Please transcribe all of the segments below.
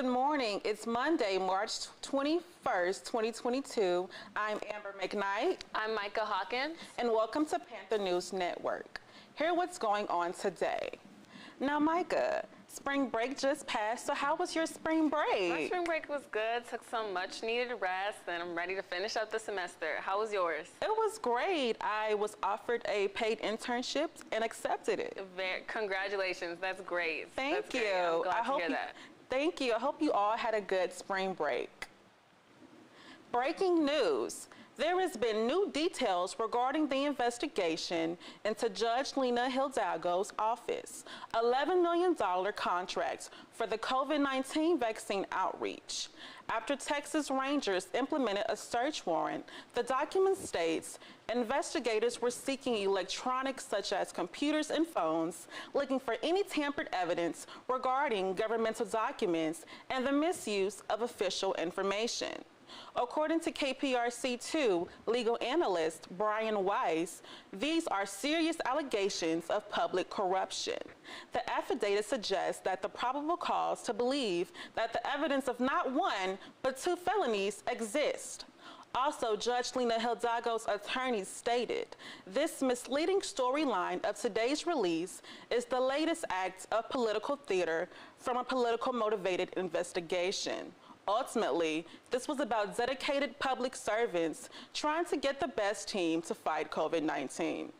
Good morning. It's Monday, March 21st, 2022. I'm Amber McKnight. I'm Micah Hawkins. And welcome to Panther News Network. Here's what's going on today. Now, Micah, spring break just passed, so how was your spring break? My spring break was good. Took some much needed rest, and I'm ready to finish up the semester. How was yours? It was great. I was offered a paid internship and accepted it. Congratulations. That's great. Thank you. I'm glad to hear that. Thank you. I hope you all had a good spring break. Breaking news. There has been new details regarding the investigation into Judge Lena Hildago's office. $11 million contract for the COVID-19 vaccine outreach. After Texas Rangers implemented a search warrant, the document states investigators were seeking electronics such as computers and phones, looking for any tampered evidence regarding governmental documents and the misuse of official information. According to KPRC2 legal analyst Brian Weiss, these are serious allegations of public corruption. The affidavit suggests that the probable cause to believe that the evidence of not one, but two felonies exist. Also, Judge Lena Hildago's attorney stated, this misleading storyline of today's release is the latest act of political theater from a political motivated investigation. Ultimately, this was about dedicated public servants trying to get the best team to fight COVID-19.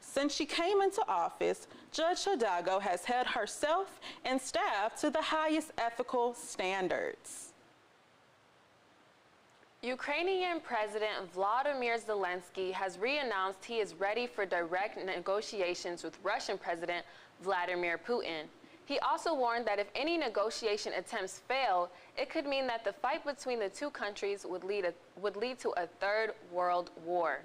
Since she came into office, Judge Hildago has held herself and staff to the highest ethical standards. Ukrainian President Volodymyr Zelensky has re-announced he is ready for direct negotiations with Russian President Vladimir Putin. He also warned that if any negotiation attempts fail, it could mean that the fight between the two countries would lead to a third world war.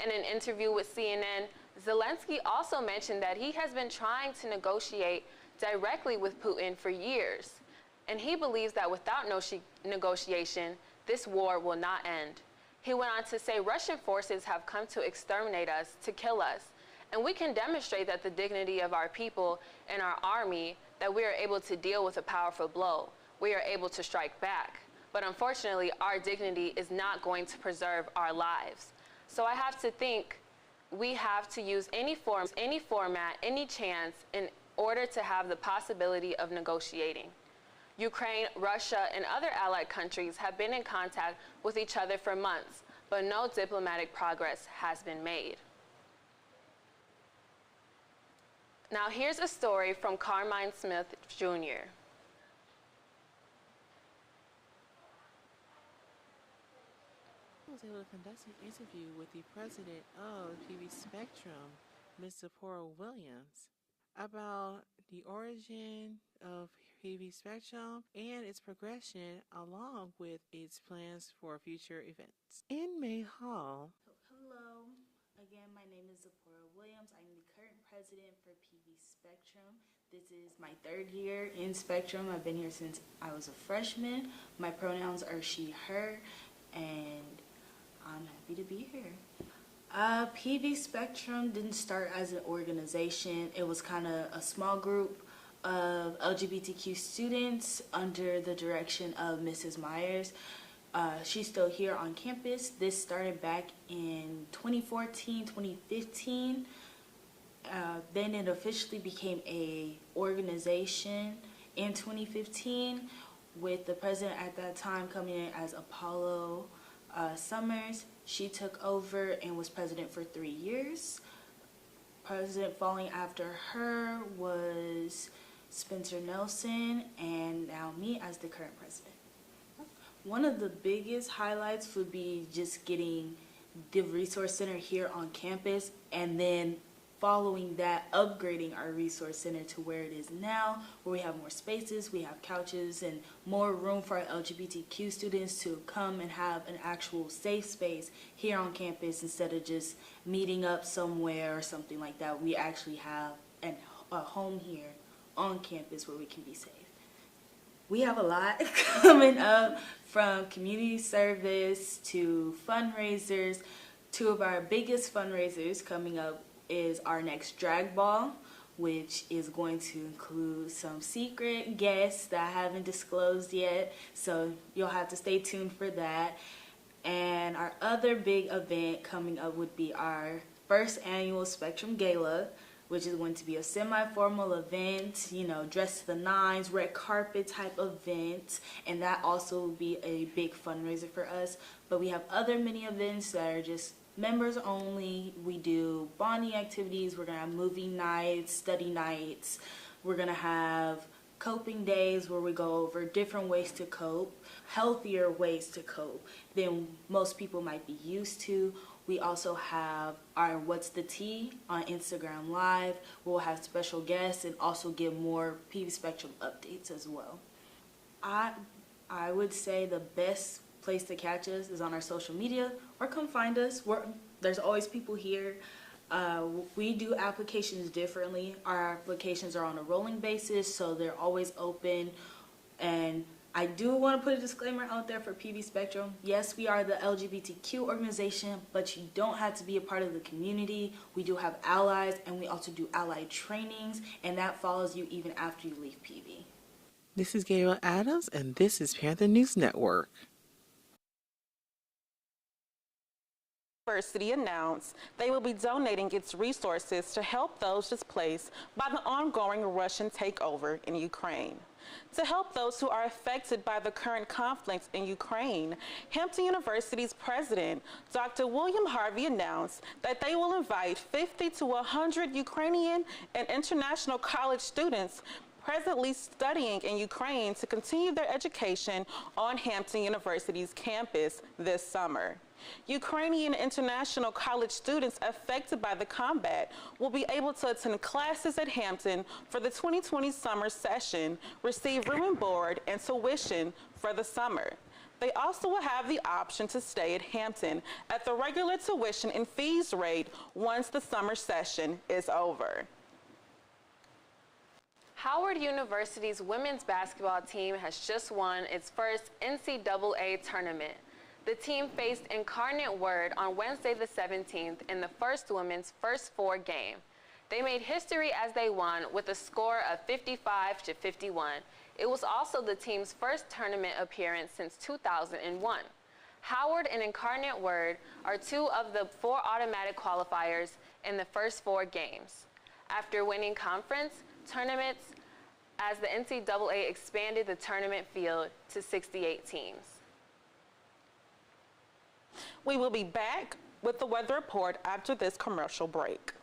In an interview with CNN, Zelensky also mentioned that he has been trying to negotiate directly with Putin for years, and he believes that without negotiation, this war will not end. He went on to say Russian forces have come to exterminate us, to kill us, and we can demonstrate that the dignity of our people and our army, that we are able to deal with a powerful blow. We are able to strike back. But unfortunately, our dignity is not going to preserve our lives. So I have to think we have to use any format, any chance in order to have the possibility of negotiating. Ukraine, Russia, and other allied countries have been in contact with each other for months, but no diplomatic progress has been made. Now here's a story from Carmine Smith, Jr. I was able to conduct an interview with the president of PV Spectrum, Ms. Zipporah Williams, about the origin of PV Spectrum and its progression along with its plans for future events. In May Hall. Hello. Again, my name is Zipporah Williams. I'm the current president for PV Spectrum. This is my third year in Spectrum. I've been here since I was a freshman. My pronouns are she, her, and I'm happy to be here. PV Spectrum didn't start as an organization. It was kind of a small group of LGBTQ students under the direction of Mrs. Myers. She's still here on campus. This started back in 2014, 2015. Then it officially became a organization in 2015 with the president at that time coming in as Apollo Summers. She took over and was president for 3 years. President following after her was Spencer Nelson, and now me as the current president. One of the biggest highlights would be just getting the resource center here on campus, and then following that, upgrading our resource center to where it is now, where we have more spaces, we have couches, and more room for our LGBTQ students to come and have an actual safe space here on campus instead of just meeting up somewhere or something like that. We actually have a home here on campus where we can be safe. We have a lot coming up, from community service to fundraisers. Two of our biggest fundraisers coming up is our next drag ball, which is going to include some secret guests that I haven't disclosed yet, so you'll have to stay tuned for that. And our other big event coming up would be our first annual Spectrum Gala, which is going to be a semi-formal event, you know, dressed to the nines, red carpet type event, and that also will be a big fundraiser for us. But we have other mini events that are just members only. We do bonding activities, we're gonna have movie nights, study nights, we're gonna have coping days where we go over different ways to cope, healthier ways to cope than most people might be used to. We also have our What's the Tea on Instagram Live. We'll have special guests and also give more PV Spectrum updates as well. I would say the best place to catch us is on our social media, or come find us. There's always people here. We do applications differently. Our applications are on a rolling basis, so they're always open. And I do want to put a disclaimer out there for PV Spectrum. Yes, we are the LGBTQ organization, but you don't have to be a part of the community. We do have allies, and we also do ally trainings, and that follows you even after you leave PV. This is Gabriel Adams, and this is Panther News Network. University announced they will be donating its resources to help those displaced by the ongoing Russian takeover in Ukraine. To help those who are affected by the current conflict in Ukraine, Hampton University's president, Dr. William Harvey, announced that they will invite 50 to 100 Ukrainian and international college students presently studying in Ukraine to continue their education on Hampton University's campus this summer. Ukrainian international college students affected by the combat will be able to attend classes at Hampton for the 2020 summer session, receive room and board and tuition for the summer. They also will have the option to stay at Hampton at the regular tuition and fees rate once the summer session is over. Howard University's women's basketball team has just won its first NCAA tournament. The team faced Incarnate Word on Wednesday the 17th in the first women's first four game. They made history as they won with a score of 55-51. It was also the team's first tournament appearance since 2001. Howard and Incarnate Word are two of the four automatic qualifiers in the first four games. After winning conference tournaments, as the NCAA expanded the tournament field to 68 teams. We will be back with the weather report after this commercial break.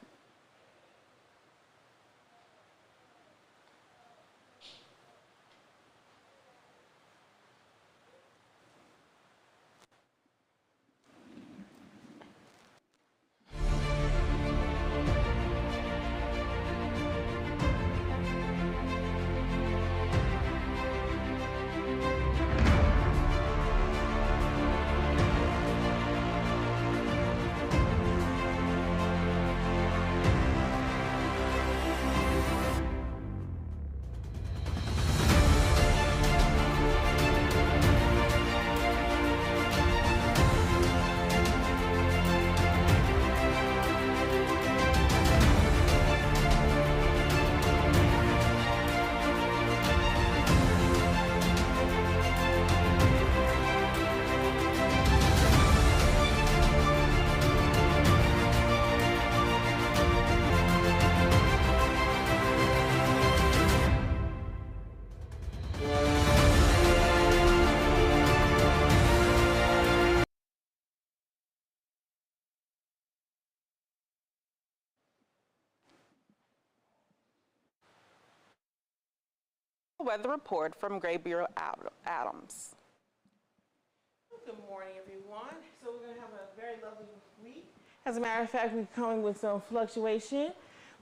Weather report from Gabriel Adams. Good morning, everyone. So we're going to have a very lovely week. As a matter of fact, we're coming with some fluctuation.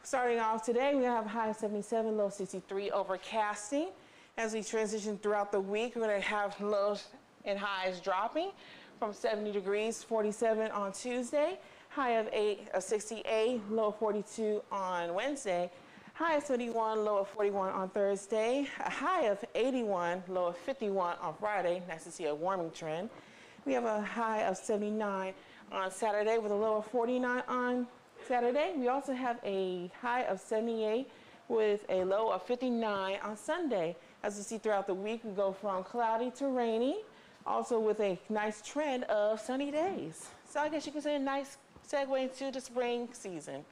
Starting off today, we're going to have a high of 77, low 63, overcasting. As we transition throughout the week, we're going to have lows and highs dropping from 70 degrees, 47 on Tuesday, high of 68, low of 42 on Wednesday, high of 71, low of 41 on Thursday, a high of 81, low of 51 on Friday. Nice to see a warming trend. We have a high of 79 on Saturday with a low of 49 on Saturday. We also have a high of 78 with a low of 59 on Sunday. As you see throughout the week, we go from cloudy to rainy, also with a nice trend of sunny days. So I guess you can say a nice segue into the spring season.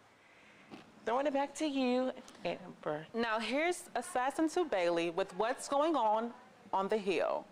Throwing it back to you, Amber. Now here's Assassin to Bailey with what's going on the Hill.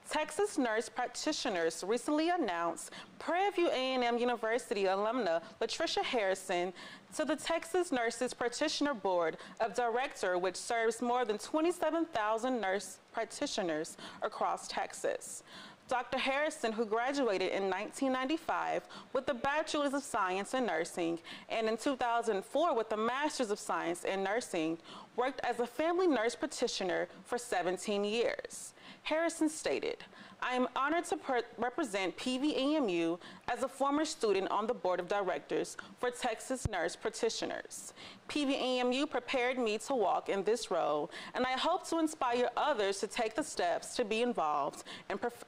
Texas nurse practitioners recently announced Prairie View A&M University alumna Latricia Harrison to the Texas Nurses Practitioner Board of Directors, which serves more than 27,000 nurse practitioners across Texas. Dr. Harrison, who graduated in 1995 with a Bachelor's of Science in Nursing and in 2004 with a Master's of Science in Nursing, worked as a family nurse practitioner for 17 years. Harrison stated, "I am honored to represent PVAMU as a former student on the board of directors for Texas Nurse Practitioners. PVAMU prepared me to walk in this role, and I hope to inspire others to take the steps to be involved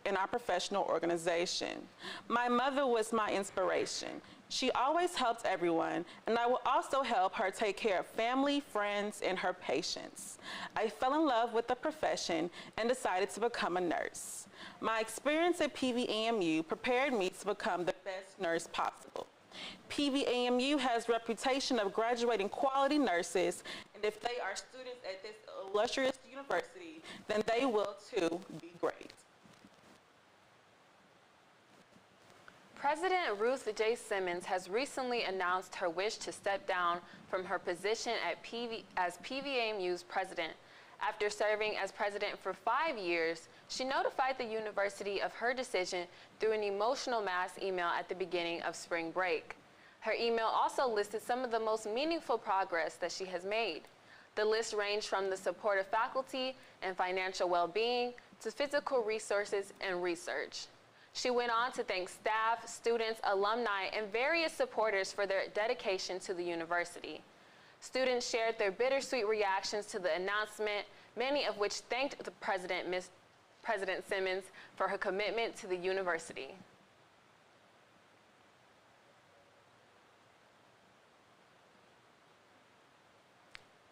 in our professional organization. My mother was my inspiration. She always helped everyone, and I will also help her take care of family, friends, and her patients. I fell in love with the profession and decided to become a nurse. My experience at PVAMU prepared me to become the best nurse possible. PVAMU has a reputation of graduating quality nurses, and if they are students at this illustrious university, then they will too be great." President Ruth J. Simmons has recently announced her wish to step down from her position as PVAMU's president. After serving as president for 5 years, she notified the university of her decision through an emotional mass email at the beginning of spring break. Her email also listed some of the most meaningful progress that she has made. The list ranged from the support of faculty and financial well-being to physical resources and research. She went on to thank staff, students, alumni, and various supporters for their dedication to the university. Students shared their bittersweet reactions to the announcement, many of which thanked the President Simmons for her commitment to the university.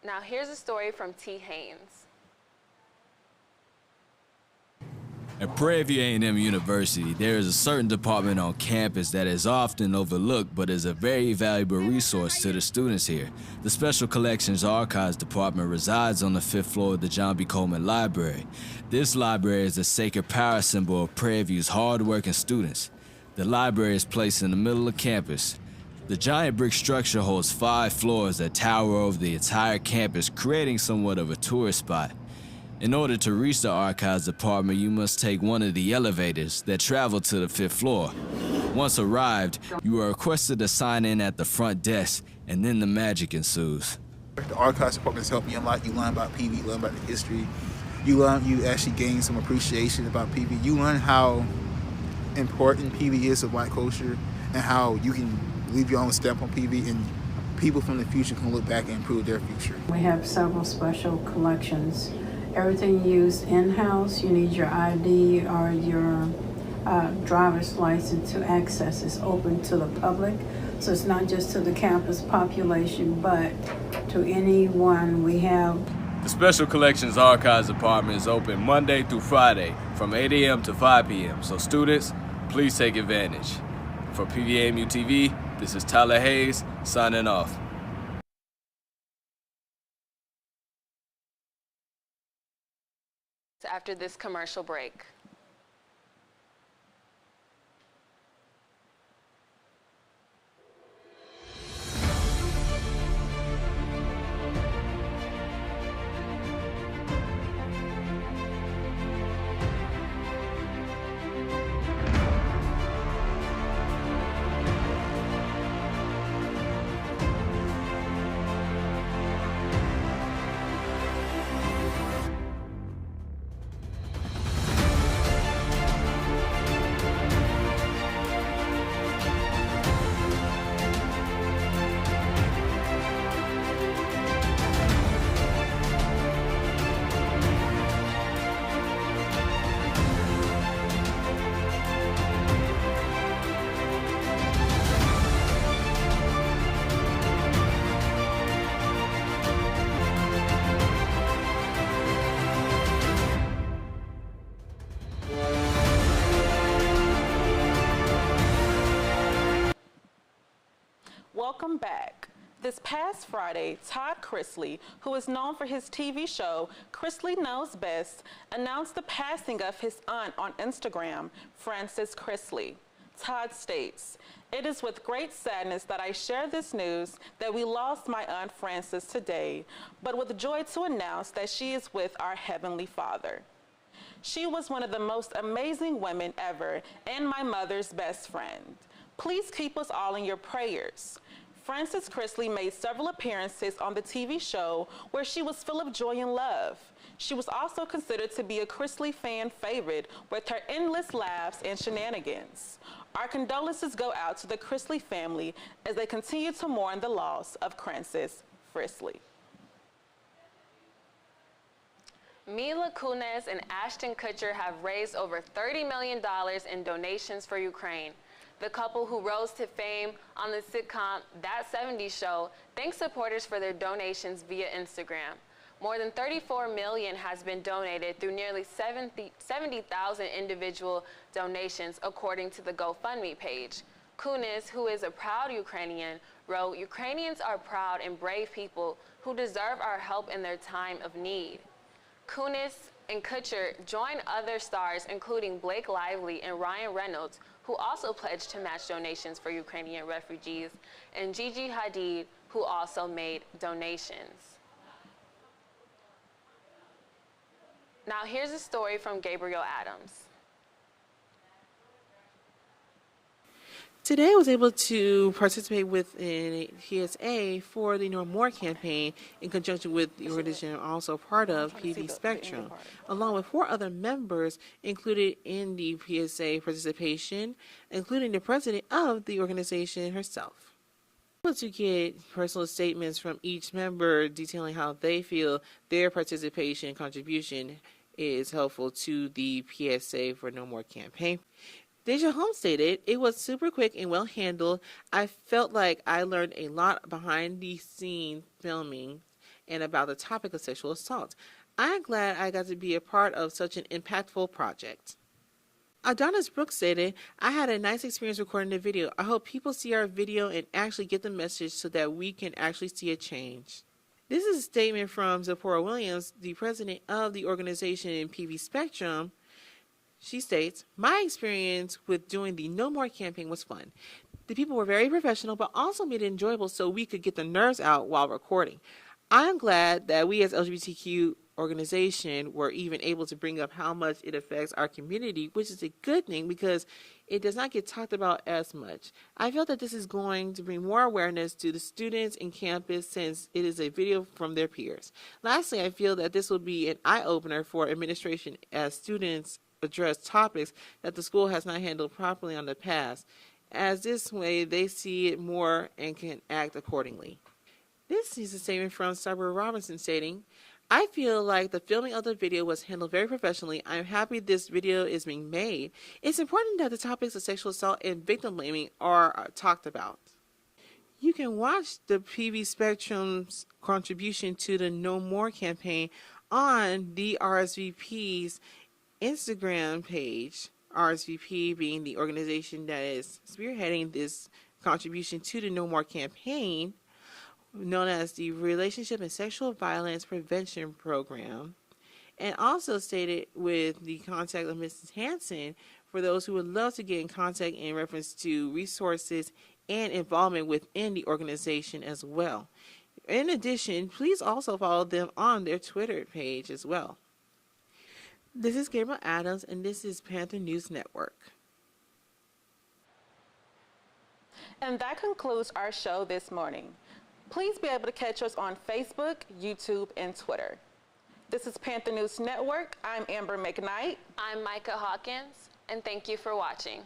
Now here's a story from T. Haynes. At Prairie View A&M University, there is a certain department on campus that is often overlooked but is a very valuable resource to the students here. The Special Collections Archives Department resides on the 5th floor of the John B. Coleman Library. This library is the sacred power symbol of Prairie View's hard-working students. The library is placed in the middle of campus. The giant brick structure holds 5 floors that tower over the entire campus, creating somewhat of a tourist spot. In order to reach the archives department, you must take one of the elevators that travel to the 5th floor. Once arrived, you are requested to sign in at the front desk, and then the magic ensues. The archives department has helped me a lot. You learn about PV, you learn about the history. You actually gain some appreciation about PV. You learn how important PV is to Black culture and how you can leave your own stamp on PV, and people from the future can look back and improve their future. We have several special collections. Everything used in-house, you need your ID or your driver's license to access. It's open to the public, so it's not just to the campus population, but to anyone. We have The Special Collections Archives Department is open Monday through Friday from 8 a.m. to 5 p.m. So students, please take advantage. For PVAMU TV, this is Tyler Hayes signing off. after this commercial break. Welcome back. This past Friday, Todd Chrisley, who is known for his TV show Chrisley Knows Best, announced the passing of his aunt on Instagram, Frances Chrisley. Todd states, "It is with great sadness that I share this news that we lost my Aunt Frances today, but with joy to announce that she is with our Heavenly Father. She was one of the most amazing women ever and my mother's best friend. Please keep us all in your prayers." Frances Chrisley made several appearances on the TV show where she was full of joy and love. She was also considered to be a Chrisley fan favorite with her endless laughs and shenanigans. Our condolences go out to the Chrisley family as they continue to mourn the loss of Frances Chrisley. Mila Kunis and Ashton Kutcher have raised over $30 million in donations for Ukraine. The couple, who rose to fame on the sitcom That 70s Show, thanks supporters for their donations via Instagram. More than $34 million has been donated through nearly 70,000 individual donations, according to the GoFundMe page. Kunis, who is a proud Ukrainian, wrote, "Ukrainians are proud and brave people who deserve our help in their time of need." Kunis and Kutcher joined other stars, including Blake Lively and Ryan Reynolds, who also pledged to match donations for Ukrainian refugees, and Gigi Hadid, who also made donations. Now here's a story from Gabriel Adams. Today I was able to participate with a PSA for the No More campaign in conjunction with the organization I'm also part of, PV Spectrum, along with 4 other members included in the PSA participation, including the president of the organization herself. I was able to get personal statements from each member detailing how they feel their participation and contribution is helpful to the PSA for No More campaign. Deja Holmes stated, "It was super quick and well handled. I felt like I learned a lot behind the scene filming and about the topic of sexual assault. I'm glad I got to be a part of such an impactful project." Adonis Brooks stated, "I had a nice experience recording the video. I hope people see our video and actually get the message so that we can actually see a change." This is a statement from Zipporah Williams, the president of the organization in PV Spectrum. She states, "My experience with doing the No More campaign was fun. The people were very professional, but also made it enjoyable so we could get the nerves out while recording. I'm glad that we as LGBTQ organization were even able to bring up how much it affects our community, which is a good thing because it does not get talked about as much. I feel that this is going to bring more awareness to the students in campus since it is a video from their peers. Lastly, I feel that this will be an eye-opener for administration as students address topics that the school has not handled properly on the past, as this way they see it more and can act accordingly." This is a statement from Sabra Robinson stating, "I feel like the filming of the video was handled very professionally. I'm happy this video is being made. It's important that the topics of sexual assault and victim blaming are talked about." You can watch the PV Spectrum's contribution to the No More campaign on the RSVP's Instagram page, RSVP being the organization that is spearheading this contribution to the No More campaign, known as the Relationship and Sexual Violence Prevention Program. and also stated with the contact of Mrs. Hanson for those who would love to get in contact in reference to resources and involvement within the organization as well. In addition, please also follow them on their Twitter page as well. This is Gabriel Adams, and this is Panther News Network. And that concludes our show this morning. Please be able to catch us on Facebook, YouTube, and Twitter. This is Panther News Network. I'm Amber McKnight. I'm Micah Hawkins, and thank you for watching.